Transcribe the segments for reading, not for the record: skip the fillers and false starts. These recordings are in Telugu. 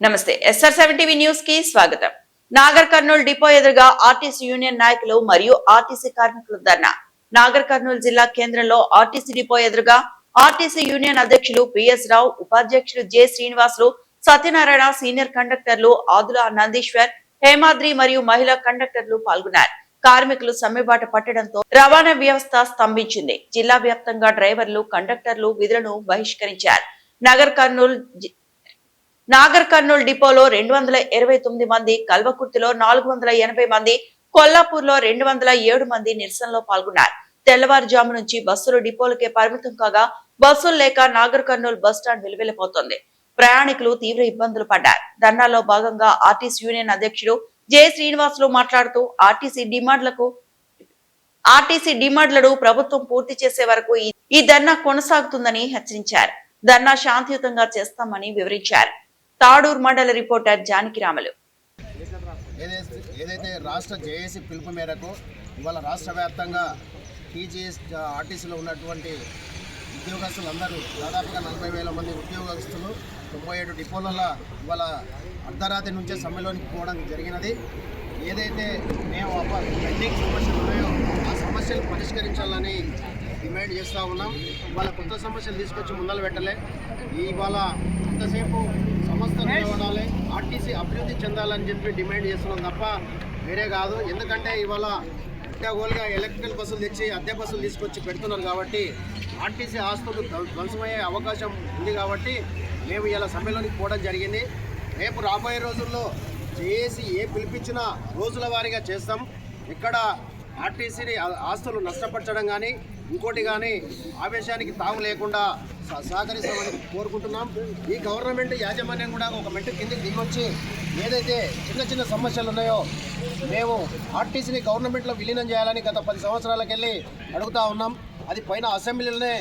నమస్తే SR7 టీవీ న్యూస్ కి స్వాగతం. నాగర్ కర్నూల్ డిపో ఎదురుగా ఆర్టీసీ యూనియన్ నాయకులు మరియు ఆర్టీసీ కార్మికులు ధర్నా. నాగర్ కర్నూల్ జిల్లా కేంద్రంలో ఆర్టీసీ డిపో ఎదురుగా ఆర్టీసీ యూనియన్ అధ్యక్షులు పిఎస్ రావు, ఉపాధ్యక్షులు జె శ్రీనివాసులు, సత్యనారాయణ, సీనియర్ కండక్టర్లు ఆదుల నందీశ్వర్, హేమాద్రి మరియు మహిళా కండక్టర్లు పాల్గొన్నారు. కార్మికులు సమ్మెబాట పట్టడంతో రవాణా వ్యవస్థ స్తంభించింది. జిల్లా వ్యాప్తంగా డ్రైవర్లు, కండక్టర్లు విధులను బహిష్కరించారు. నాగర్ కర్నూల్ డిపోలో 229 మంది, కల్వకుర్తిలో 480 మంది, కొల్లాపూర్ లో 207 మంది నిరసనలో పాల్గొన్నారు. తెల్లవారుజాము నుంచి బస్సులు డిపోలకే పరిమితం కాగా బస్సులు లేక నాగర్ కర్నూల్ బస్టాండ్ వెలువెళ్లిపోతోంది. ప్రయాణికులు తీవ్ర ఇబ్బందులు పడ్డారు. ధర్నాలో భాగంగా ఆర్టీసీ యూనియన్ అధ్యక్షుడు జె శ్రీనివాసులు మాట్లాడుతూ ఆర్టీసీ డిమాండ్లను ప్రభుత్వం పూర్తి చేసే వరకు ఈ ధర్నా కొనసాగుతుందని హెచ్చరించారు. ధర్నా శాంతియుతంగా చేస్తామని వివరించారు. తాడూరు మండల రిపోర్టర్ జానకి రాములు. ఏదైతే రాష్ట్ర జేఏసీ పిలుపు మేరకు ఇవాళ రాష్ట్ర వ్యాప్తంగా టీజీఎస్ ఆర్టీసీలో ఉన్నటువంటి ఉద్యోగస్తులందరూ దాదాపుగా 40,000 మంది ఉద్యోగస్తులు 97 డిపోలలో ఇవాళ అర్ధరాత్రి నుంచే సమ్మెలోనికి పోవడం జరిగినది. ఏదైతే మేము పెండింగ్ సమస్యలు ఉన్నాయో ఆ సమస్యలు పరిష్కరించాలని డిమాండ్ చేస్తూ ఉన్నాం. ఇవాళ కొత్త సమస్యలు తీసుకొచ్చి ముందలు పెట్టలే. ఇవాళ ఎంతసేపు సంస్థ నిలబడాలి, ఆర్టీసీ అభివృద్ధి చెందాలని చెప్పి డిమాండ్ చేస్తున్నాం తప్ప వేరే కాదు. ఎందుకంటే ఇవాళ ఉద్యోగులుగా ఎలక్ట్రికల్ బస్సులు తెచ్చి అద్దె బస్సులు తీసుకొచ్చి పెడుతున్నారు కాబట్టి ఆర్టీసీ ఆస్తులు ధ్వంసమయ్యే అవకాశం ఉంది కాబట్టి మేము ఇలా సమ్మెలోనికి పోవడం జరిగింది. రేపు రాబోయే రోజుల్లో చేసి పిలిపించిన రోజుల వారీగా చేస్తాం. ఇక్కడ ఆర్టీసీని ఆస్తులు నష్టపరచడం కానీ ఇంకోటి కానీ ఆవేశానికి తావు లేకుండా సహకరిస్తామని కోరుకుంటున్నాం. ఈ గవర్నమెంట్ యాజమాన్యం కూడా ఒక మెట్టు కిందకి దిగొచ్చి ఏదైతే చిన్న సమస్యలు ఉన్నాయో మేము ఆర్టీసీని గవర్నమెంట్లో విలీనం చేయాలని గత 10 సంవత్సరాలకు వెళ్ళి అడుగుతూ ఉన్నాం. అది పైన అసెంబ్లీలోనే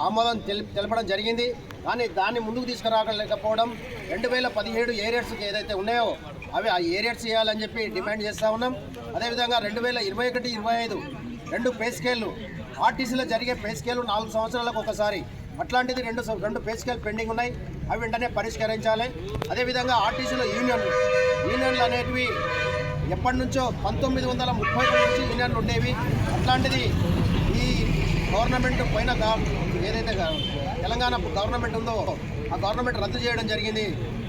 ఆమోదం తెలపడం జరిగింది. కానీ దాన్ని ముందుకు తీసుకురాలేకపోవడం 2017 ఏరియర్స్కి ఏదైతే ఉన్నాయో అవి ఆ ఏరియర్స్ చేయాలని చెప్పి డిమాండ్ చేస్తూ ఉన్నాం. అదేవిధంగా 2021-25 రెండు పే స్కేళ్ళు ఆర్టీసీలో జరిగే పే స్కేలు 4 సంవత్సరాలకు ఒకసారి, అట్లాంటిది రెండు పే స్కేల్ పెండింగ్ ఉన్నాయి. అవి వెంటనే పరిష్కరించాలి. అదేవిధంగా ఆర్టీసీలో యూనియన్లు అనేటివి ఎప్పటి నుంచో 1930 నుంచి యూనియన్లు ఉండేవి. అట్లాంటిది ఈ గవర్నమెంట్ పైన ఏదైతే తెలంగాణ గవర్నమెంట్ ఉందో ఆ గవర్నమెంట్ రద్దు చేయడం జరిగింది.